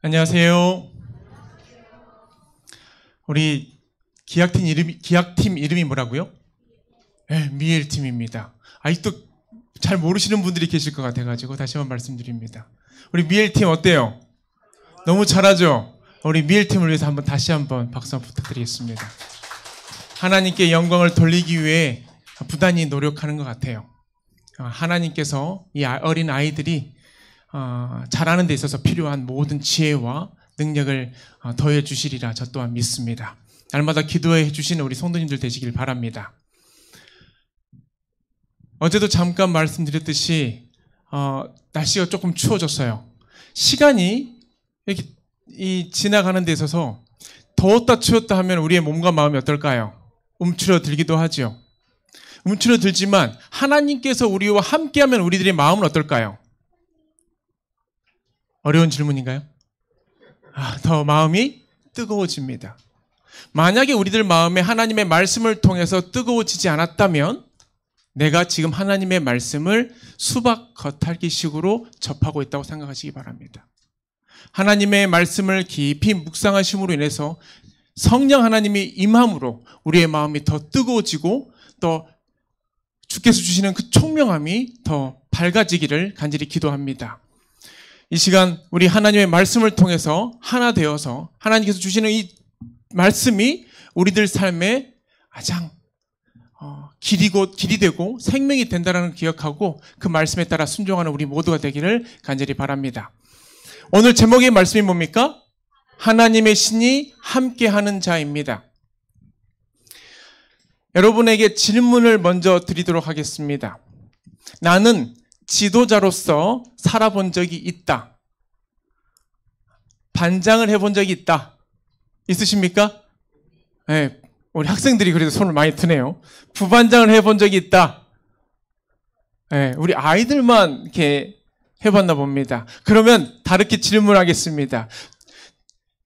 안녕하세요. 우리 기약팀 이름이 뭐라고요? 네, 미엘팀입니다. 아직도 잘 모르시는 분들이 계실 것 같아가지고 다시 한번 말씀드립니다. 우리 미엘팀 어때요? 너무 잘하죠? 우리 미엘팀을 위해서 다시 한번 박수 한번 부탁드리겠습니다. 하나님께 영광을 돌리기 위해 부단히 노력하는 것 같아요. 하나님께서 이 어린 아이들이 자라는 데 있어서 필요한 모든 지혜와 능력을 더해 주시리라 저 또한 믿습니다. 날마다 기도해 주시는 우리 성도님들 되시길 바랍니다. 어제도 잠깐 말씀드렸듯이 날씨가 조금 추워졌어요. 시간이 이렇게 지나가는 데 있어서 더웠다 추웠다 하면 우리의 몸과 마음이 어떨까요? 움츠러들기도 하죠. 움츠러들지만 하나님께서 우리와 함께하면 우리들의 마음은 어떨까요? 어려운 질문인가요? 더 마음이 뜨거워집니다. 만약에 우리들 마음에 하나님의 말씀을 통해서 뜨거워지지 않았다면 내가 지금 하나님의 말씀을 수박 겉핥기식으로 접하고 있다고 생각하시기 바랍니다. 하나님의 말씀을 깊이 묵상하심으로 인해서 성령 하나님이 임함으로 우리의 마음이 더 뜨거워지고 또 주께서 주시는 그 총명함이 더 밝아지기를 간절히 기도합니다. 이 시간 우리 하나님의 말씀을 통해서 하나 되어서 하나님께서 주시는 이 말씀이 우리들 삶에 가장 길이 되고 생명이 된다는 걸 기억하고 그 말씀에 따라 순종하는 우리 모두가 되기를 간절히 바랍니다. 오늘 제목의 말씀이 뭡니까? 하나님의 신이 함께하는 자입니다. 여러분에게 질문을 먼저 드리도록 하겠습니다. 나는 지도자로서 살아본 적이 있다. 반장을 해본 적이 있다. 있으십니까? 네, 우리 학생들이 그래도 손을 많이 드네요. 부반장을 해본 적이 있다. 네, 우리 아이들만 이렇게 해봤나 봅니다. 그러면 다르게 질문하겠습니다.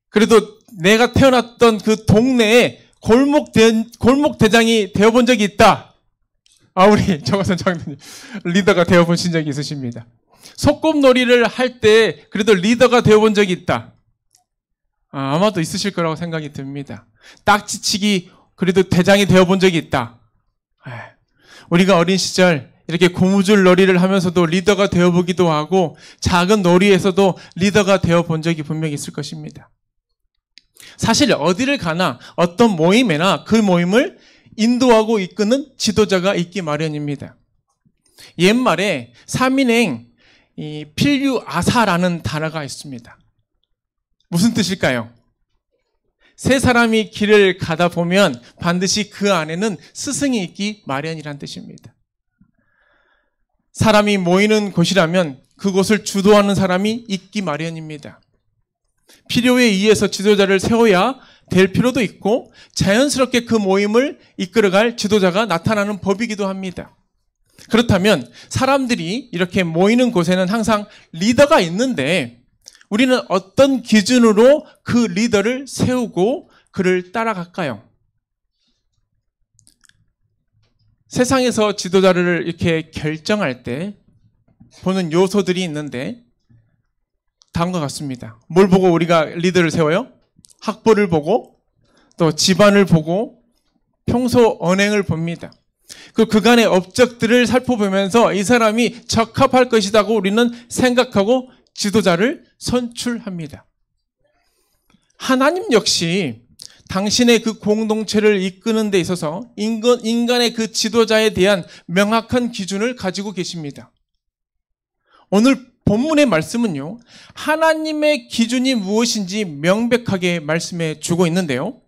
그래도 내가 태어났던 그 동네에 골목 대장이 되어본 적이 있다. 우리 정화선 장로님 리더가 되어보신 적이 있으십니다. 소꿉놀이를 할 때 그래도 리더가 되어본 적이 있다. 아마도 있으실 거라고 생각이 듭니다. 딱지치기 그래도 대장이 되어본 적이 있다. 우리가 어린 시절 이렇게 고무줄 놀이를 하면서도 리더가 되어보기도 하고 작은 놀이에서도 리더가 되어본 적이 분명히 있을 것입니다. 사실 어디를 가나 어떤 모임에나 그 모임을 인도하고 이끄는 지도자가 있기 마련입니다. 옛말에 삼인행 필유아사라는 단어가 있습니다. 무슨 뜻일까요? 세 사람이 길을 가다 보면 반드시 그 안에는 스승이 있기 마련이란 뜻입니다. 사람이 모이는 곳이라면 그곳을 주도하는 사람이 있기 마련입니다. 필요에 의해서 지도자를 세워야 될 필요도 있고 자연스럽게 그 모임을 이끌어갈 지도자가 나타나는 법이기도 합니다. 그렇다면 사람들이 이렇게 모이는 곳에는 항상 리더가 있는데 우리는 어떤 기준으로 그 리더를 세우고 그를 따라갈까요? 세상에서 지도자를 이렇게 결정할 때 보는 요소들이 있는데 다음과 같습니다. 뭘 보고 우리가 리더를 세워요? 학벌을 보고 또 집안을 보고 평소 언행을 봅니다. 그간의 업적들을 살펴보면서 이 사람이 적합할 것이라고 우리는 생각하고 지도자를 선출합니다. 하나님 역시 당신의 그 공동체를 이끄는 데 있어서 인간의 그 지도자에 대한 명확한 기준을 가지고 계십니다. 오늘 본문의 말씀은요, 하나님의 기준이 무엇인지 명백하게 말씀해 주고 있는데요.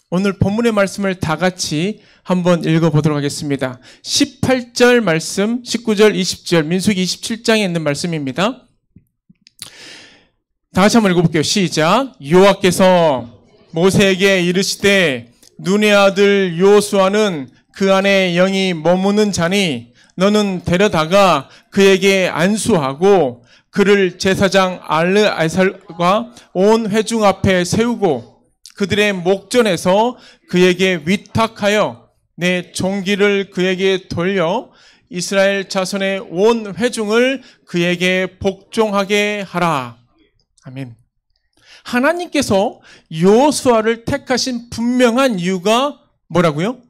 오늘 본문의 말씀을 다 같이 한번 읽어보도록 하겠습니다. 18절 말씀, 19절, 20절, 민수기 27장에 있는 말씀입니다. 다 같이 한번 읽어볼게요. 시작. 여호와께서 모세에게 이르시되 눈의 아들 여호수아는 그 안에 영이 머무는 자니 너는 데려다가 그에게 안수하고 그를 제사장 알르아살과 온 회중 앞에 세우고 그들의 목전에서 그에게 위탁하여 내 종기를 그에게 돌려 이스라엘 자손의 온 회중을 그에게 복종하게 하라. 아멘. 하나님께서 여호수아를 택하신 분명한 이유가 뭐라고요?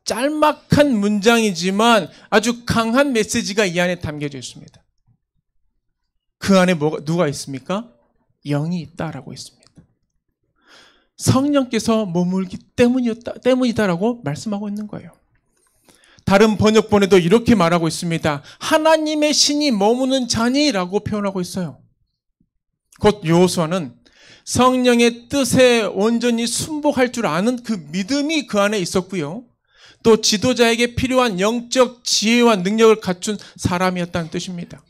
짤막한 문장이지만 아주 강한 메시지가 이 안에 담겨져 있습니다. 그 안에 누가 있습니까? 영이 있다라고 있습니다. 성령께서 머물기 때문이다라고 말씀하고 있는 거예요. 다른 번역본에도 이렇게 말하고 있습니다. 하나님의 신이 머무는 자니라고 표현하고 있어요. 곧 여호수아는 성령의 뜻에 온전히 순복할 줄 아는 그 믿음이 그 안에 있었고요. 또 지도자에게 필요한 영적 지혜와 능력을 갖춘 사람이었다는 뜻입니다.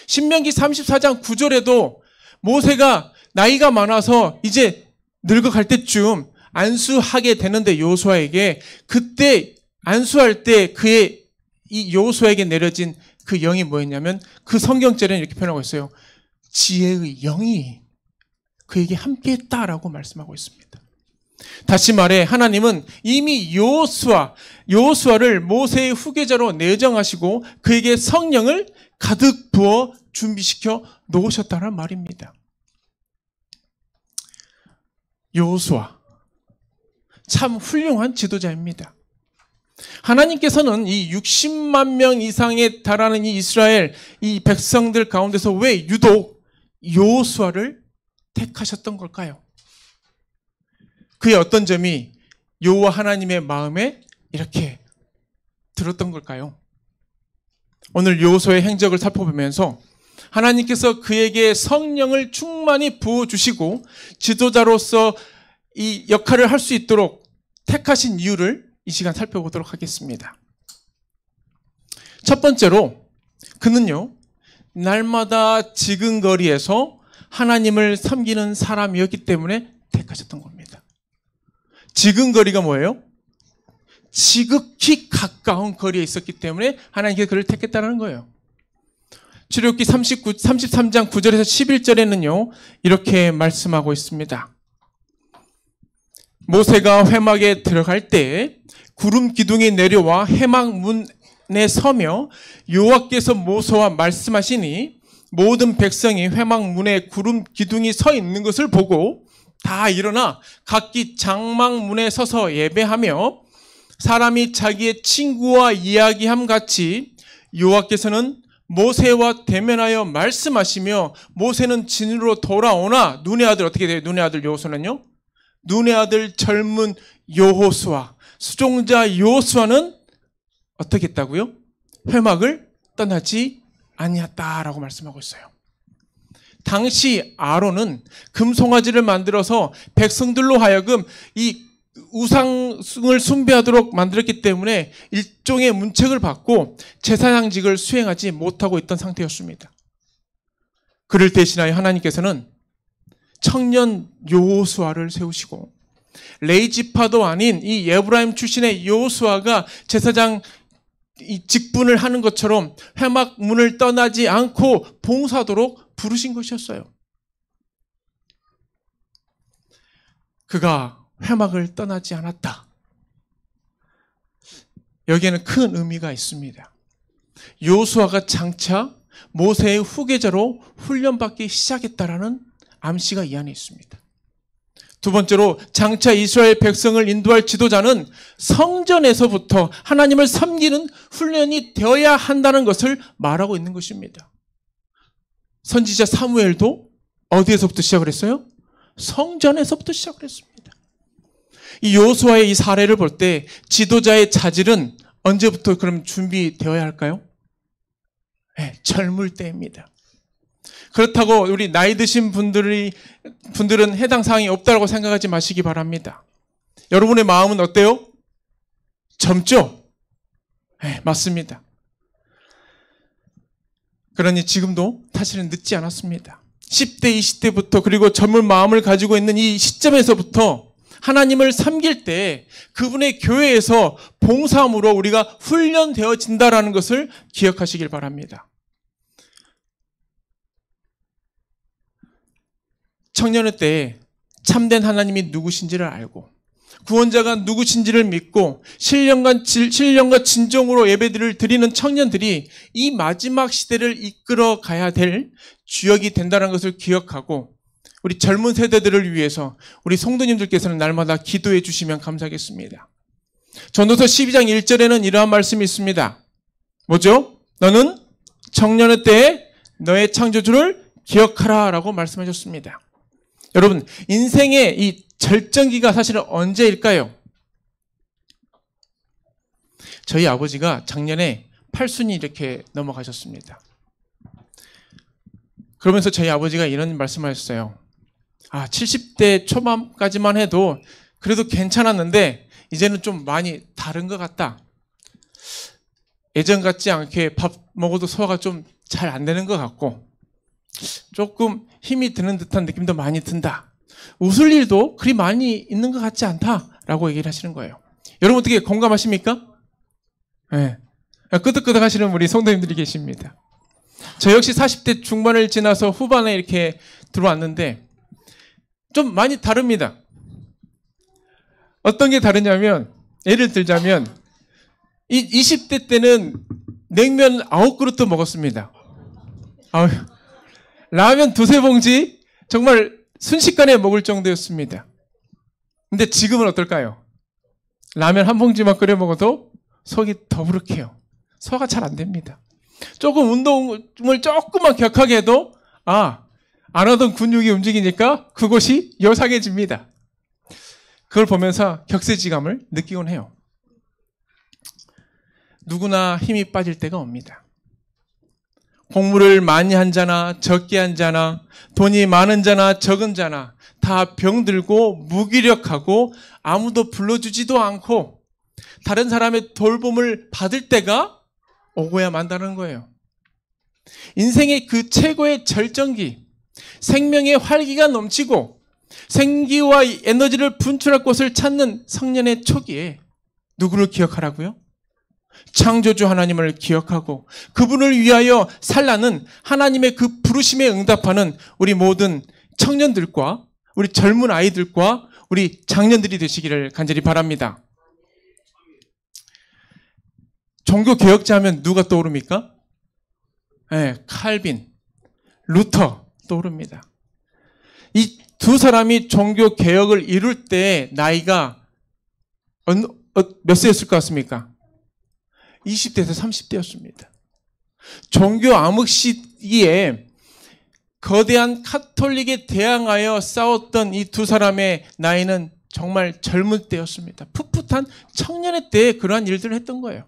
신명기 34장 9절에도 모세가 나이가 많아서 이제 늙어갈 때쯤 안수하게 되는데 여호수아에게 그때 안수할 때 그의 이 여호수아에게 내려진 그 영이 뭐였냐면 그 성경절에는 이렇게 표현하고 있어요. 지혜의 영이 그에게 함께했다라고 말씀하고 있습니다. 다시 말해 하나님은 이미 여호수아를 모세의 후계자로 내정하시고 그에게 성령을 가득 부어 준비시켜 놓으셨다는 말입니다. 여호수아 참 훌륭한 지도자입니다. 하나님께서는 이 60만 명 이상에 달하는 이 이스라엘 이 백성들 가운데서 왜 유독 여호수아를 택하셨던 걸까요? 그의 어떤 점이 여호와 하나님의 마음에 이렇게 들었던 걸까요? 오늘 여호수아의 행적을 살펴보면서 하나님께서 그에게 성령을 충만히 부어주시고 지도자로서 이 역할을 할 수 있도록 택하신 이유를 이 시간 살펴보도록 하겠습니다. 첫 번째로 그는요 날마다 지근거리에서 하나님을 섬기는 사람이었기 때문에 택하셨던 겁니다. 지근거리가 뭐예요? 지극히 가까운 거리에 있었기 때문에 하나님께서 그를 택했다는 거예요. 출애굽기 33장 9절에서 11절에는요 이렇게 말씀하고 있습니다. 모세가 회막에 들어갈 때 구름 기둥이 내려와 회막 문에 서며 여호와께서 모세와 말씀하시니 모든 백성이 회막 문에 구름 기둥이 서 있는 것을 보고 다 일어나 각기 장막문에 서서 예배하며 사람이 자기의 친구와 이야기함 같이 여호와께서는 모세와 대면하여 말씀하시며 모세는 진으로 돌아오나 눈의 아들 어떻게 돼요? 눈의 아들 여호수아는요? 눈의 아들 젊은 여호수아 수종자 여호수아는 어떻게 했다고요? 회막을 떠나지 아니었다라고 말씀하고 있어요. 당시 아론은 금송아지를 만들어서 백성들로 하여금 이 우상을 숭배하도록 만들었기 때문에 일종의 문책을 받고 제사장직을 수행하지 못하고 있던 상태였습니다. 그를 대신하여 하나님께서는 청년 여호수아를 세우시고 레이지파도 아닌 이 에브라임 출신의 여호수아가 제사장 이 직분을 하는 것처럼 회막 문을 떠나지 않고 봉사하도록 부르신 것이었어요. 그가 회막을 떠나지 않았다. 여기에는 큰 의미가 있습니다. 여호수아가 장차 모세의 후계자로 훈련받기 시작했다라는 암시가 이 안에 있습니다. 두 번째로 장차 이스라엘 백성을 인도할 지도자는 성전에서부터 하나님을 섬기는 훈련이 되어야 한다는 것을 말하고 있는 것입니다. 선지자 사무엘도 어디에서부터 시작을 했어요? 성전에서부터 시작을 했습니다. 이 여호수아의 이 사례를 볼 때 지도자의 자질은 언제부터 그럼 준비되어야 할까요? 네, 젊을 때입니다. 그렇다고 우리 나이 드신 분들은 해당 사항이 없다고 생각하지 마시기 바랍니다. 여러분의 마음은 어때요? 젊죠? 네, 맞습니다. 그러니 지금도 사실은 늦지 않았습니다. 10대, 20대부터 그리고 젊은 마음을 가지고 있는 이 시점에서부터 하나님을 섬길 때 그분의 교회에서 봉사함으로 우리가 훈련되어진다라는 것을 기억하시길 바랍니다. 청년의 때에 참된 하나님이 누구신지를 알고 구원자가 누구신지를 믿고 신령과 진정으로 예배들을 드리는 청년들이 이 마지막 시대를 이끌어 가야 될 주역이 된다는 것을 기억하고 우리 젊은 세대들을 위해서 우리 성도님들께서는 날마다 기도해 주시면 감사하겠습니다. 전도서 12장 1절에는 이러한 말씀이 있습니다. 뭐죠? 너는 청년의 때에 너의 창조주를 기억하라 라고 말씀하셨습니다. 여러분, 인생의 이 절정기가 사실은 언제일까요? 저희 아버지가 작년에 팔순이 이렇게 넘어가셨습니다. 그러면서 저희 아버지가 이런 말씀을 하셨어요. 70대 초반까지만 해도 그래도 괜찮았는데 이제는 좀 많이 다른 것 같다. 예전 같지 않게 밥 먹어도 소화가 좀 잘 안 되는 것 같고 조금 힘이 드는 듯한 느낌도 많이 든다. 웃을 일도 그리 많이 있는 것 같지 않다라고 얘기를 하시는 거예요. 여러분 어떻게 공감하십니까? 네. 끄덕끄덕 하시는 우리 성도님들이 계십니다. 저 역시 40대 중반을 지나서 후반에 이렇게 들어왔는데 좀 많이 다릅니다. 어떤 게 다르냐면 예를 들자면 이 20대 때는 냉면 9그릇도 먹었습니다. 라면 2-3봉지 정말 순식간에 먹을 정도였습니다. 근데 지금은 어떨까요? 라면 1봉지만 끓여 먹어도 속이 더부룩해요. 소화가 잘 안 됩니다. 조금 운동을 조금만 격하게 해도 안 하던 근육이 움직이니까 그곳이 요상해집니다. 그걸 보면서 격세지감을 느끼곤 해요. 누구나 힘이 빠질 때가 옵니다. 공부를 많이 한 자나 적게 한 자나 돈이 많은 자나 적은 자나 다 병들고 무기력하고 아무도 불러주지도 않고 다른 사람의 돌봄을 받을 때가 오고야 만다는 거예요. 인생의 그 최고의 절정기, 생명의 활기가 넘치고 생기와 에너지를 분출할 곳을 찾는 성년의 초기에 누구를 기억하라고요? 창조주 하나님을 기억하고 그분을 위하여 살라는 하나님의 그 부르심에 응답하는 우리 모든 청년들과 우리 젊은 아이들과 우리 장년들이 되시기를 간절히 바랍니다. 종교 개혁자 하면 누가 떠오릅니까? 칼빈, 루터 떠오릅니다. 이 두 사람이 종교 개혁을 이룰 때 나이가 몇 세였을 것 같습니까? 20대에서 30대였습니다. 종교 암흑 시기에 거대한 카톨릭에 대항하여 싸웠던 이 두 사람의 나이는 정말 젊을 때였습니다. 풋풋한 청년의 때에 그러한 일들을 했던 거예요.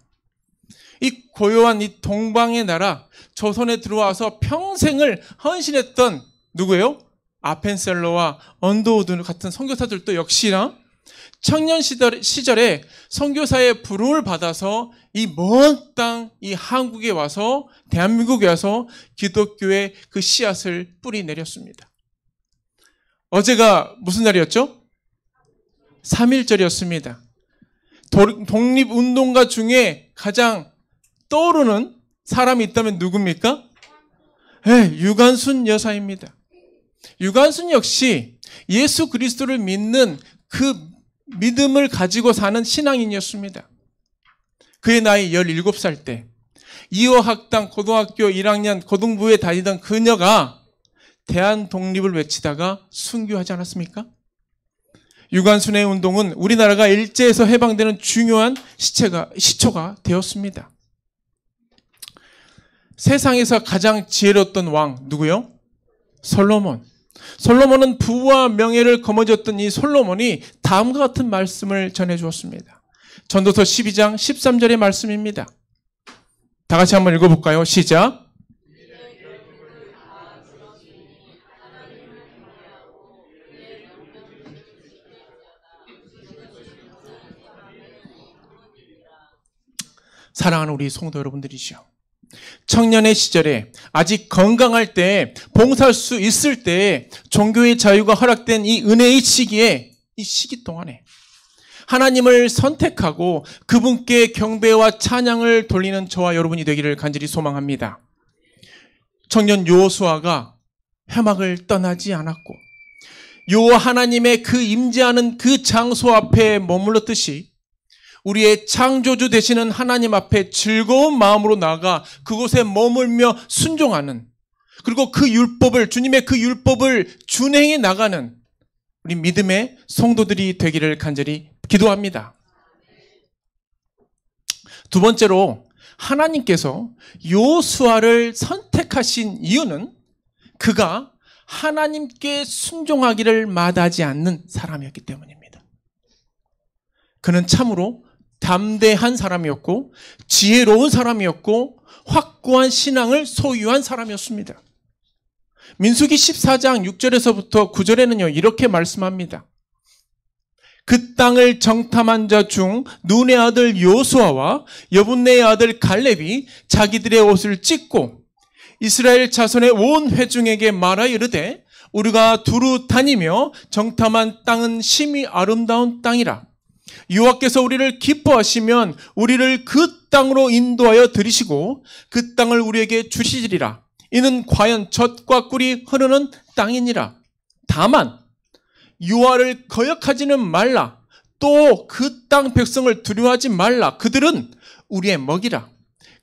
이 고요한 이 동방의 나라 조선에 들어와서 평생을 헌신했던 누구예요? 아펜셀러와 언더우드 같은 선교사들도 역시나 청년 시절에 선교사의 부름을 받아서 이 먼 땅, 이 한국에 와서 대한민국에 와서 기독교의 그 씨앗을 뿌리 내렸습니다. 어제가 무슨 날이었죠? 3.1절이었습니다. 독립운동가 중에 가장 떠오르는 사람이 있다면 누굽니까? 유관순 여사입니다. 유관순 역시 예수 그리스도를 믿는 그 믿음을 가지고 사는 신앙인이었습니다. 그의 나이 17살 때 이어학당 고등학교 1학년 고등부에 다니던 그녀가 대한 독립을 외치다가 순교하지 않았습니까? 유관순의 운동은 우리나라가 일제에서 해방되는 중요한 시초가 되었습니다. 세상에서 가장 지혜로웠던 왕 누구요? 솔로몬. 솔로몬은 부와 명예를 거머쥐었던 이 솔로몬이 다음과 같은 말씀을 전해주었습니다. 전도서 12장 13절의 말씀입니다. 다 같이 한번 읽어볼까요? 시작. 사랑하는 우리 성도 여러분들이시여. 청년의 시절에 아직 건강할 때 봉사할 수 있을 때 종교의 자유가 허락된 이 은혜의 시기에 이 시기 동안에 하나님을 선택하고 그분께 경배와 찬양을 돌리는 저와 여러분이 되기를 간절히 소망합니다. 청년 여호수아가 회막을 떠나지 않았고 여호와 하나님의 그 임재하는 그 장소 앞에 머물렀듯이 우리의 창조주 되시는 하나님 앞에 즐거운 마음으로 나아가 그곳에 머물며 순종하는, 그리고 그 율법을, 주님의 그 율법을 준행해 나가는 우리 믿음의 성도들이 되기를 간절히 기도합니다. 두 번째로, 하나님께서 여호수아를 선택하신 이유는 그가 하나님께 순종하기를 마다하지 않는 사람이었기 때문입니다. 그는 참으로 담대한 사람이었고 지혜로운 사람이었고 확고한 신앙을 소유한 사람이었습니다. 민수기 14장 6절에서부터 9절에는요, 이렇게 말씀합니다. 그 땅을 정탐한 자 중 눈의 아들 여호수아와 여분네의 아들 갈렙이 자기들의 옷을 찢고 이스라엘 자손의 온 회중에게 말하여 이르되 우리가 두루 다니며 정탐한 땅은 심히 아름다운 땅이라. 여호와께서 우리를 기뻐하시면 우리를 그 땅으로 인도하여 들이시고 그 땅을 우리에게 주시리라. 이는 과연 젖과 꿀이 흐르는 땅이니라. 다만 여호와를 거역하지는 말라. 또 그 땅 백성을 두려워하지 말라. 그들은 우리의 먹이라.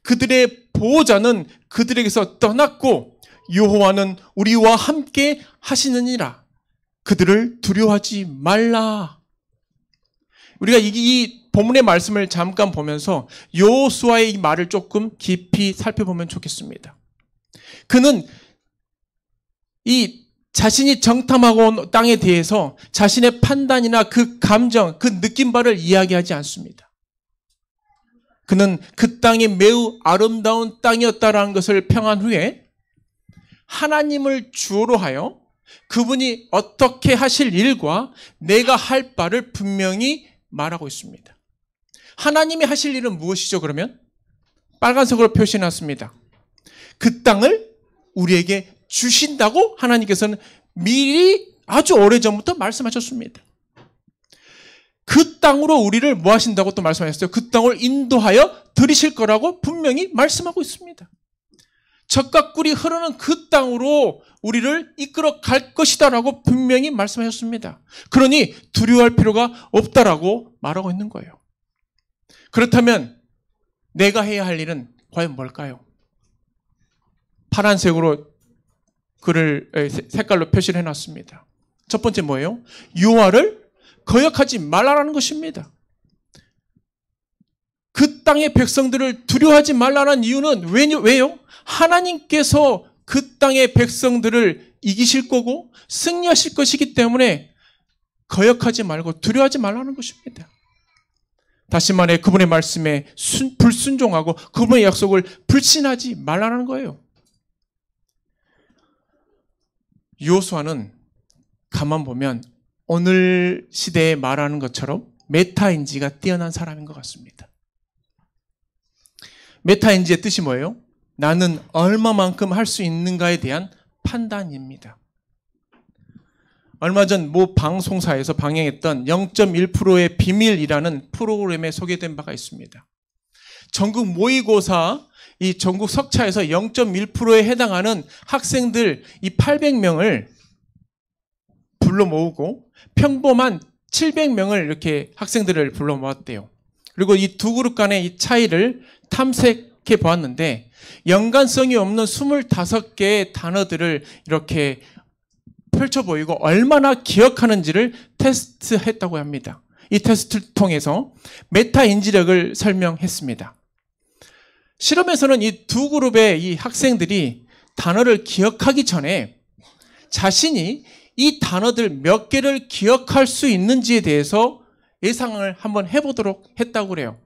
그들의 보호자는 그들에게서 떠났고 여호와는 우리와 함께 하시느니라. 그들을 두려워하지 말라. 우리가 이 본문의 말씀을 잠깐 보면서 여호수아의 이 말을 조금 깊이 살펴보면 좋겠습니다. 그는 이 자신이 정탐하고 온 땅에 대해서 자신의 판단이나 그 감정, 그 느낀 바를 이야기하지 않습니다. 그는 그 땅이 매우 아름다운 땅이었다라는 것을 평한 후에 하나님을 주어로 하여 그분이 어떻게 하실 일과 내가 할 바를 분명히 말하고 있습니다. 하나님이 하실 일은 무엇이죠, 그러면? 빨간색으로 표시해놨습니다. 그 땅을 우리에게 주신다고 하나님께서는 미리 아주 오래전부터 말씀하셨습니다. 그 땅으로 우리를 뭐 하신다고 또 말씀하셨어요? 그 땅을 인도하여 들이실 거라고 분명히 말씀하고 있습니다. 젖과 꿀이 흐르는 그 땅으로 우리를 이끌어 갈 것이다라고 분명히 말씀하셨습니다. 그러니 두려워할 필요가 없다라고 말하고 있는 거예요. 그렇다면 내가 해야 할 일은 과연 뭘까요? 파란색으로 글을 색깔로 표시를 해놨습니다. 첫 번째 뭐예요? 여호와를 거역하지 말라라는 것입니다. 그 땅의 백성들을 두려워하지 말라는 이유는 왜요? 하나님께서 그 땅의 백성들을 이기실 거고 승리하실 것이기 때문에 거역하지 말고 두려워하지 말라는 것입니다. 다시 말해 그분의 말씀에 불순종하고 그분의 약속을 불신하지 말라는 거예요. 여호수아는 가만 보면 오늘 시대에 말하는 것처럼 메타인지가 뛰어난 사람인 것 같습니다. 메타인지의 뜻이 뭐예요? 나는 얼마만큼 할 수 있는가에 대한 판단입니다. 얼마 전 모 방송사에서 방영했던 0.1%의 비밀이라는 프로그램에 소개된 바가 있습니다. 전국 모의고사 이 전국 석차에서 0.1%에 해당하는 학생들 이 800명을 불러 모으고 평범한 700명을 이렇게 학생들을 불러 모았대요. 그리고 이 두 그룹 간의 이 차이를 탐색해 보았는데 연관성이 없는 25개의 단어들을 이렇게 펼쳐 보이고 얼마나 기억하는지를 테스트했다고 합니다. 이 테스트를 통해서 메타 인지력을 설명했습니다. 실험에서는 이 두 그룹의 이 학생들이 단어를 기억하기 전에 자신이 이 단어들 몇 개를 기억할 수 있는지에 대해서 예상을 한번 해보도록 했다고 그래요.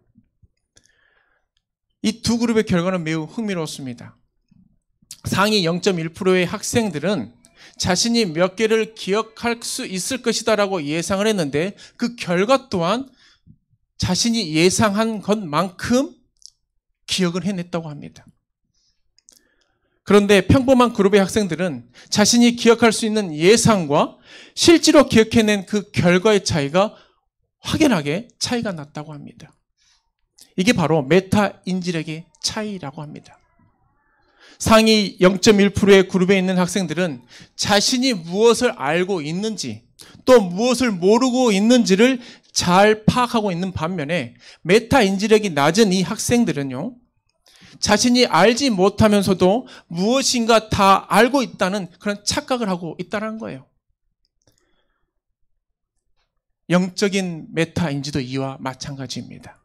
이 두 그룹의 결과는 매우 흥미로웠습니다. 상위 0.1%의 학생들은 자신이 몇 개를 기억할 수 있을 것이다라고 예상을 했는데 그 결과 또한 자신이 예상한 것만큼 기억을 해냈다고 합니다. 그런데 평범한 그룹의 학생들은 자신이 기억할 수 있는 예상과 실제로 기억해낸 그 결과의 차이가 확연하게 차이가 났다고 합니다. 이게 바로 메타 인지력의 차이라고 합니다. 상위 0.1%의 그룹에 있는 학생들은 자신이 무엇을 알고 있는지 또 무엇을 모르고 있는지를 잘 파악하고 있는 반면에 메타 인지력이 낮은 이 학생들은요, 자신이 알지 못하면서도 무엇인가 다 알고 있다는 그런 착각을 하고 있다는 거예요. 영적인 메타 인지도 이와 마찬가지입니다.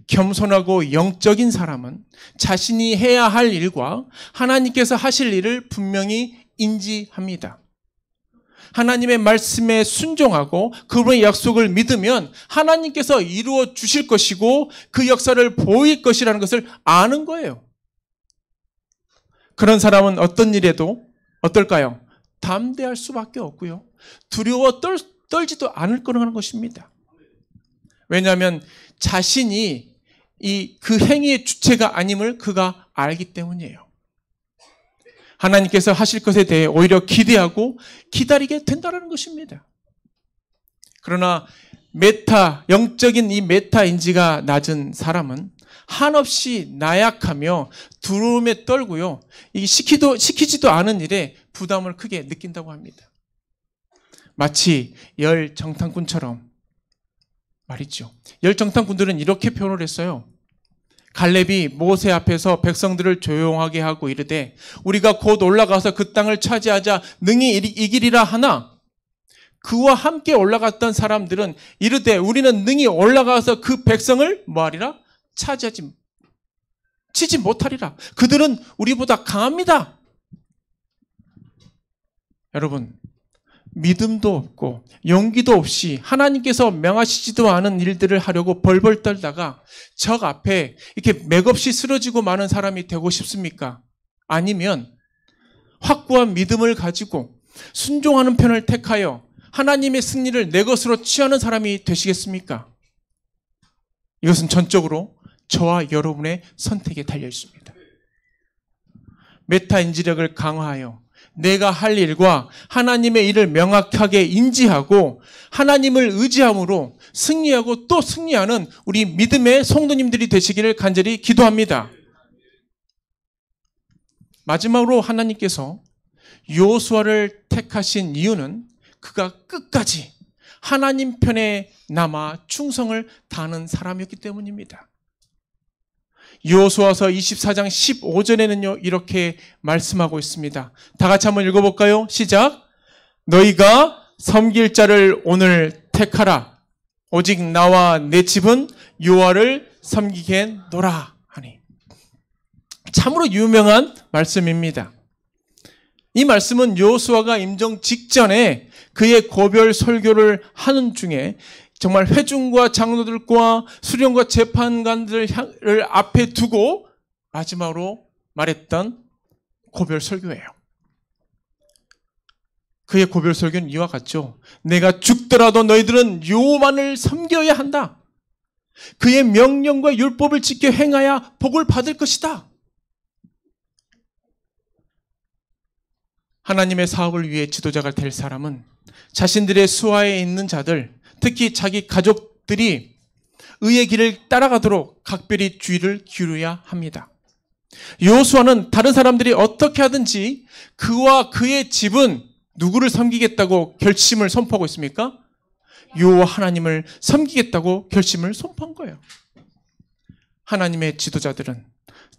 겸손하고 영적인 사람은 자신이 해야 할 일과 하나님께서 하실 일을 분명히 인지합니다. 하나님의 말씀에 순종하고 그분의 약속을 믿으면 하나님께서 이루어 주실 것이고 그 역사를 보일 것이라는 것을 아는 거예요. 그런 사람은 어떤 일에도 어떨까요? 담대할 수밖에 없고요. 두려워 떨지도 않을 거라는 것입니다. 왜냐하면 자신이 그 행위의 주체가 아님을 그가 알기 때문이에요. 하나님께서 하실 것에 대해 오히려 기대하고 기다리게 된다는 것입니다. 그러나 영적인 이 메타 인지가 낮은 사람은 한없이 나약하며 두려움에 떨고요, 시키지도 않은 일에 부담을 크게 느낀다고 합니다. 마치 열 정탐꾼처럼 말이죠. 열 정탐꾼들은 이렇게 표현을 했어요. 갈렙이 모세 앞에서 백성들을 조용하게 하고 이르되 우리가 곧 올라가서 그 땅을 차지하자 능히 이기리라 하나 그와 함께 올라갔던 사람들은 이르되 우리는 능히 올라가서 그 백성을 뭐하리라? 치지 못하리라. 그들은 우리보다 강합니다. 여러분, 믿음도 없고 용기도 없이 하나님께서 명하시지도 않은 일들을 하려고 벌벌 떨다가 적 앞에 이렇게 맥없이 쓰러지고 마는 사람이 되고 싶습니까? 아니면 확고한 믿음을 가지고 순종하는 편을 택하여 하나님의 승리를 내 것으로 취하는 사람이 되시겠습니까? 이것은 전적으로 저와 여러분의 선택에 달려 있습니다. 메타 인지력을 강화하여 내가 할 일과 하나님의 일을 명확하게 인지하고 하나님을 의지함으로 승리하고 또 승리하는 우리 믿음의 성도님들이 되시기를 간절히 기도합니다. 마지막으로 하나님께서 여호수아를 택하신 이유는 그가 끝까지 하나님 편에 남아 충성을 다하는 사람이었기 때문입니다. 여호수아서 24장 15절에는요 이렇게 말씀하고 있습니다. 다 같이 한번 읽어볼까요? 시작. 너희가 섬길 자를 오늘 택하라. 오직 나와 내 집은 여호와를 섬기겠노라 하니. 참으로 유명한 말씀입니다. 이 말씀은 여호수아가 임종 직전에 그의 고별 설교를 하는 중에 정말 회중과 장로들과 수령과 재판관들을 앞에 두고 마지막으로 말했던 고별 설교예요. 그의 고별 설교는 이와 같죠. 내가 죽더라도 너희들은 여호와만을 섬겨야 한다. 그의 명령과 율법을 지켜 행하여 복을 받을 것이다. 하나님의 사업을 위해 지도자가 될 사람은 자신들의 수하에 있는 자들, 특히 자기 가족들이 의의 길을 따라가도록 각별히 주의를 기울여야 합니다. 여호수아는 다른 사람들이 어떻게 하든지 그와 그의 집은 누구를 섬기겠다고 결심을 선포하고 있습니까? 여호와 하나님을 섬기겠다고 결심을 선포한 거예요. 하나님의 지도자들은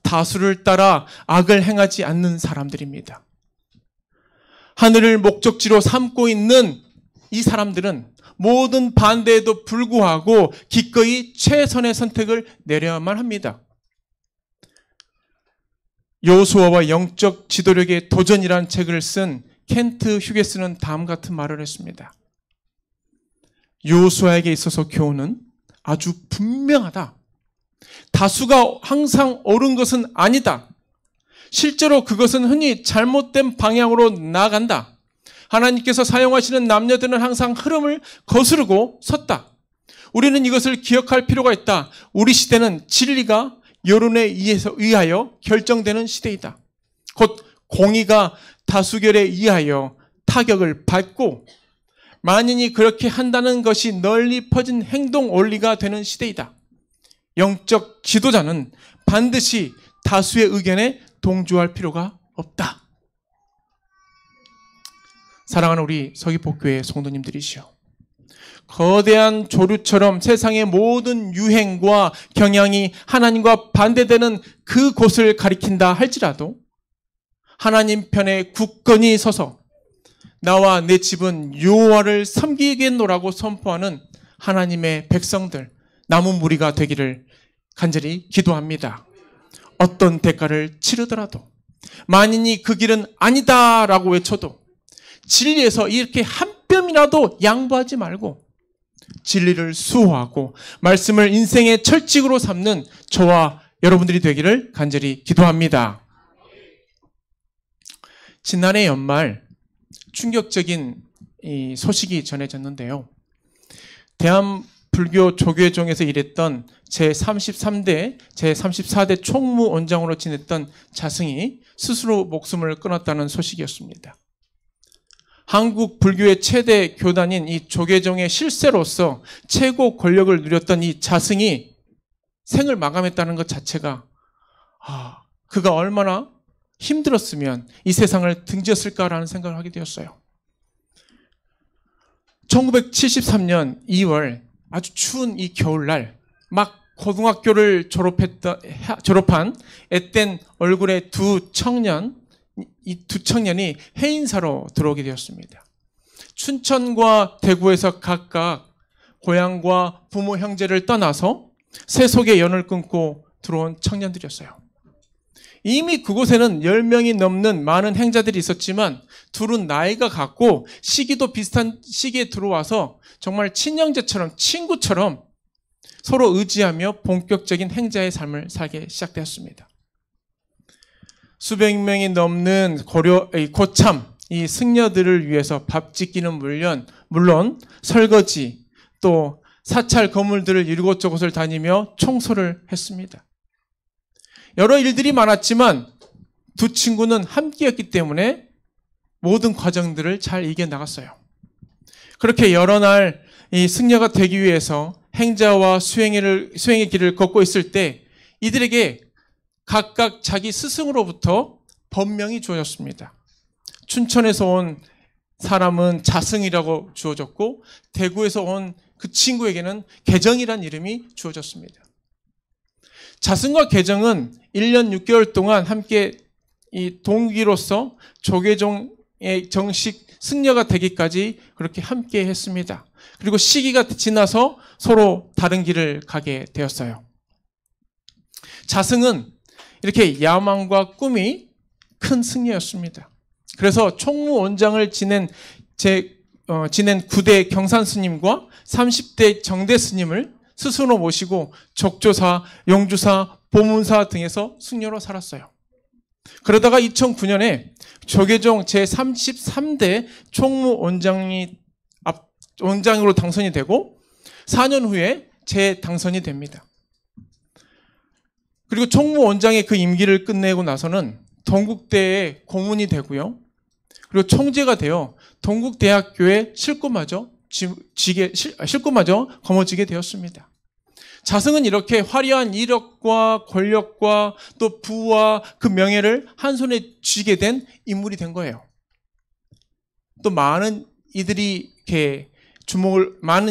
다수를 따라 악을 행하지 않는 사람들입니다. 하늘을 목적지로 삼고 있는 이 사람들은 모든 반대에도 불구하고 기꺼이 최선의 선택을 내려야만 합니다. 여호수아와 영적 지도력의 도전이라는 책을 쓴 켄트 휴게스는 다음 같은 말을 했습니다. 여호수아에게 있어서 교훈은 아주 분명하다. 다수가 항상 옳은 것은 아니다. 실제로 그것은 흔히 잘못된 방향으로 나아간다. 하나님께서 사용하시는 남녀들은 항상 흐름을 거스르고 섰다. 우리는 이것을 기억할 필요가 있다. 우리 시대는 진리가 여론에 의하여 결정되는 시대이다. 곧 공의가 다수결에 의하여 타격을 받고 만인이 그렇게 한다는 것이 널리 퍼진 행동 원리가 되는 시대이다. 영적 지도자는 반드시 다수의 의견에 동조할 필요가 없다. 사랑하는 우리 서귀포교회 성도님들이시여, 거대한 조류처럼 세상의 모든 유행과 경향이 하나님과 반대되는 그곳을 가리킨다 할지라도 하나님 편에 굳건히 서서 나와 내 집은 여호와를 섬기겠노라고 선포하는 하나님의 백성들, 남은 무리가 되기를 간절히 기도합니다. 어떤 대가를 치르더라도, 만인이 그 길은 아니다라고 외쳐도 진리에서 이렇게 한 뼘이라도 양보하지 말고 진리를 수호하고 말씀을 인생의 철칙으로 삼는 저와 여러분들이 되기를 간절히 기도합니다. 지난해 연말 충격적인 이 소식이 전해졌는데요. 대한불교 조계종에서 일했던 제33대, 제34대 총무원장으로 지냈던 자승이 스스로 목숨을 끊었다는 소식이었습니다. 한국 불교의 최대 교단인 이 조계종의 실세로서 최고 권력을 누렸던 이 자승이 생을 마감했다는 것 자체가 그가 얼마나 힘들었으면 이 세상을 등졌을까라는 생각을 하게 되었어요. 1973년 2월 아주 추운 이 겨울날 막 고등학교를 졸업한 앳된 얼굴의 이 두 청년이 해인사로 들어오게 되었습니다. 춘천과 대구에서 각각 고향과 부모 형제를 떠나서 세속의 연을 끊고 들어온 청년들이었어요. 이미 그곳에는 10명이 넘는 많은 행자들이 있었지만 둘은 나이가 같고 시기도 비슷한 시기에 들어와서 정말 친형제처럼 친구처럼 서로 의지하며 본격적인 행자의 삶을 살게 시작되었습니다. 수백 명이 넘는 고참 이 승려들을 위해서 밥 짓기는 물론 설거지 또 사찰 건물들을 이곳저곳을 다니며 청소를 했습니다. 여러 일들이 많았지만 두 친구는 함께였기 때문에 모든 과정들을 잘 이겨나갔어요. 그렇게 여러 날 이 승려가 되기 위해서 행자와 수행의 길을 걷고 있을 때 이들에게 각각 자기 스승으로부터 법명이 주어졌습니다. 춘천에서 온 사람은 자승이라고 주어졌고 대구에서 온 그 친구에게는 개정이라는 이름이 주어졌습니다. 자승과 개정은 1년 6개월 동안 함께 이 동기로서 조계종의 정식 승려가 되기까지 그렇게 함께 했습니다. 그리고 시기가 지나서 서로 다른 길을 가게 되었어요. 자승은 이렇게 야망과 꿈이 큰 승려였습니다. 그래서 총무원장을 지낸 9대 경산 스님과 30대 정대 스님을 스스로 모시고 적조사, 용주사, 보문사 등에서 승려로 살았어요. 그러다가 2009년에 조계종 제33대 총무원장으로 당선이 되고 4년 후에 재당선이 됩니다. 그리고 총무원장의 그 임기를 끝내고 나서는 동국대의 고문이 되고요. 그리고 총재가 되어 동국대학교의 실구마저 거머쥐게 되었습니다. 자승은 이렇게 화려한 이력과 권력과 또 부와 그 명예를 한 손에 쥐게 된 인물이 된 거예요. 또 많은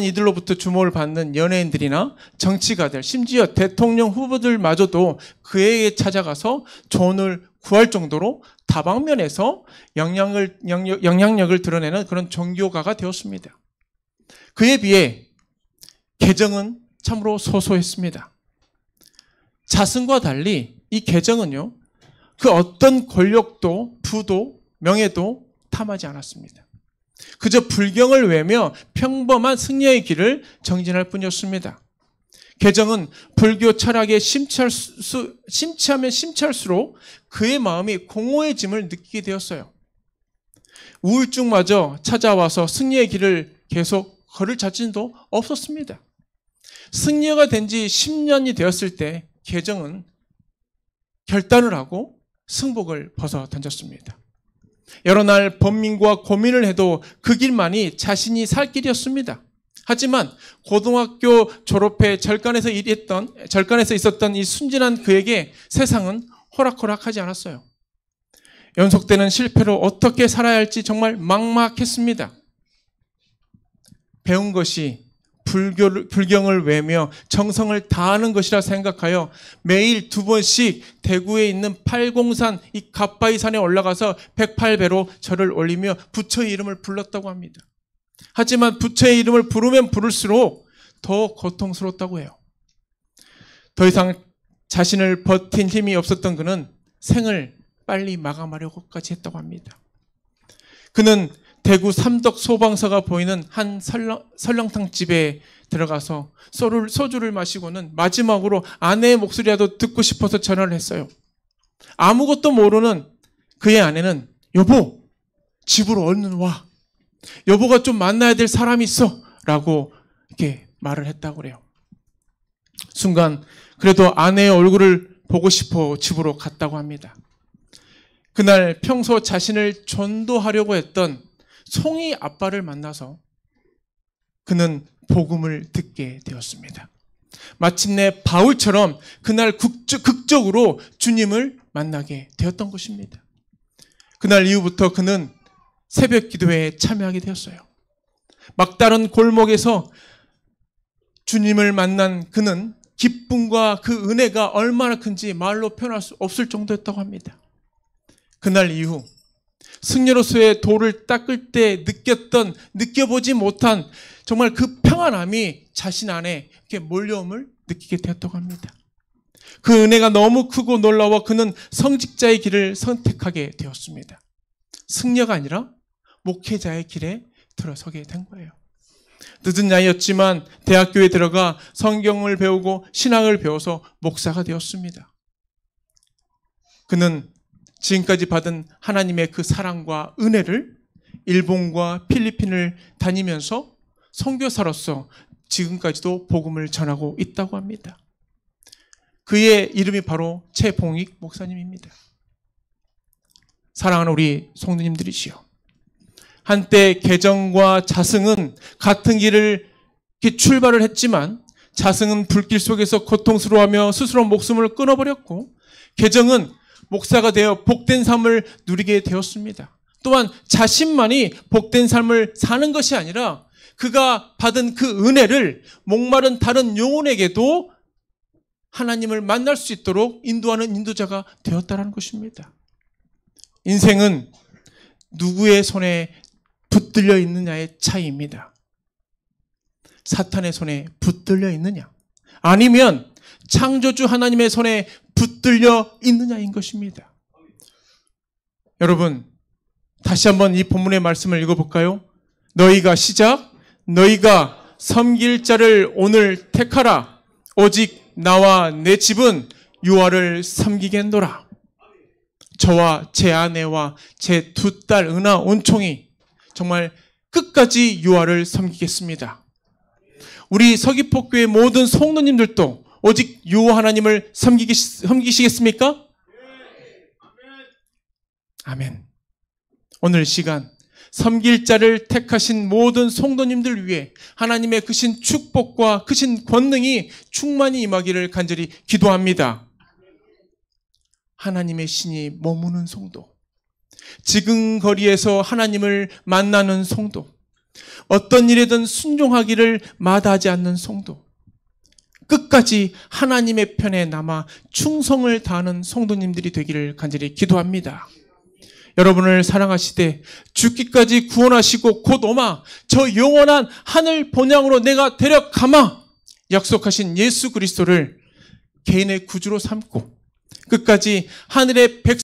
이들로부터 주목을 받는 연예인들이나 정치가들, 심지어 대통령 후보들마저도 그에게 찾아가서 조언을 구할 정도로 다방면에서 영향력을 드러내는 그런 종교가가 되었습니다. 그에 비해 개정은 참으로 소소했습니다. 자승과 달리 이 개정은요, 그 어떤 권력도 부도 명예도 탐하지 않았습니다. 그저 불경을 외며 평범한 승려의 길을 정진할 뿐이었습니다. 개정은 불교 철학에 심취하면 심취할수록 그의 마음이 공허해짐을 느끼게 되었어요. 우울증마저 찾아와서 승려의 길을 계속 걸을 자신도 없었습니다. 승려가 된 지 10년이 되었을 때 개정은 결단을 하고 승복을 벗어 던졌습니다. 여러 날 번민과 고민을 해도 그 길만이 자신이 살 길이었습니다. 하지만 고등학교 졸업해 절간에서 있었던 이 순진한 그에게 세상은 호락호락하지 않았어요. 연속되는 실패로 어떻게 살아야 할지 정말 막막했습니다. 배운 것이 불경을 외며 정성을 다하는 것이라 생각하여 매일 2번씩 대구에 있는 팔공산 이 갓바위산에 올라가서 108배로 절을 올리며 부처의 이름을 불렀다고 합니다. 하지만 부처의 이름을 부르면 부를수록 더 고통스럽다고 해요. 더 이상 자신을 버틴 힘이 없었던 그는 생을 빨리 마감하려고까지 했다고 합니다. 그는 대구 삼덕 소방서가 보이는 한 설렁탕 집에 들어가서 소주를 마시고는 마지막으로 아내의 목소리라도 듣고 싶어서 전화를 했어요. 아무것도 모르는 그의 아내는 여보, 집으로 얼른 와. 여보가 좀 만나야 될 사람이 있어. 라고 이렇게 말을 했다고 그래요. 순간 그래도 아내의 얼굴을 보고 싶어 집으로 갔다고 합니다. 그날 평소 자신을 전도하려고 했던 송이 아빠를 만나서 그는 복음을 듣게 되었습니다. 마침내 바울처럼 그날 극적으로 주님을 만나게 되었던 것입니다. 그날 이후부터 그는 새벽 기도회에 참여하게 되었어요. 막다른 골목에서 주님을 만난 그는 기쁨과 그 은혜가 얼마나 큰지 말로 표현할 수 없을 정도였다고 합니다. 그날 이후 승려로서의 도를 닦을 때 느껴보지 못한 정말 그 평안함이 자신 안에 이렇게 몰려옴을 느끼게 되었다고 합니다. 그 은혜가 너무 크고 놀라워 그는 성직자의 길을 선택하게 되었습니다. 승려가 아니라 목회자의 길에 들어서게 된 거예요. 늦은 나이였지만 대학교에 들어가 성경을 배우고 신학을 배워서 목사가 되었습니다. 그는 지금까지 받은 하나님의 그 사랑과 은혜를 일본과 필리핀을 다니면서 선교사로서 지금까지도 복음을 전하고 있다고 합니다. 그의 이름이 바로 최봉익 목사님입니다. 사랑하는 우리 성도님들이시여, 한때 개정과 자승은 같은 길을 출발을 했지만 자승은 불길 속에서 고통스러워하며 스스로 목숨을 끊어버렸고 개정은 목사가 되어 복된 삶을 누리게 되었습니다. 또한 자신만이 복된 삶을 사는 것이 아니라 그가 받은 그 은혜를 목마른 다른 영혼에게도 하나님을 만날 수 있도록 인도하는 인도자가 되었다는 것입니다. 인생은 누구의 손에 붙들려 있느냐의 차이입니다. 사탄의 손에 붙들려 있느냐, 아니면 창조주 하나님의 손에 붙들려 있느냐인 것입니다. 여러분, 다시 한번 이 본문의 말씀을 읽어볼까요? 너희가 섬길 자를 오늘 택하라. 오직 나와 내 집은 유아를 섬기겠노라. 저와 제 아내와 제 2딸 은하 온총이 정말 끝까지 유아를 섬기겠습니다. 우리 서귀포교회 모든 성도님들도 오직 유아 하나님을 섬기시겠습니까? 아멘. 오늘 시간 섬길 자를 택하신 모든 성도님들 위해 하나님의 크신 축복과 크신 권능이 충만히 임하기를 간절히 기도합니다. 하나님의 신이 머무는 성도, 지근거리에서 하나님을 만나는 성도, 어떤 일에든 순종하기를 마다하지 않는 성도, 끝까지 하나님의 편에 남아 충성을 다하는 성도님들이 되기를 간절히 기도합니다. 여러분을 사랑하시되 죽기까지 구원하시고 곧 오마 저 영원한 하늘 본향으로 내가 데려가마 약속하신 예수 그리스도를 개인의 구주로 삼고 끝까지 하늘의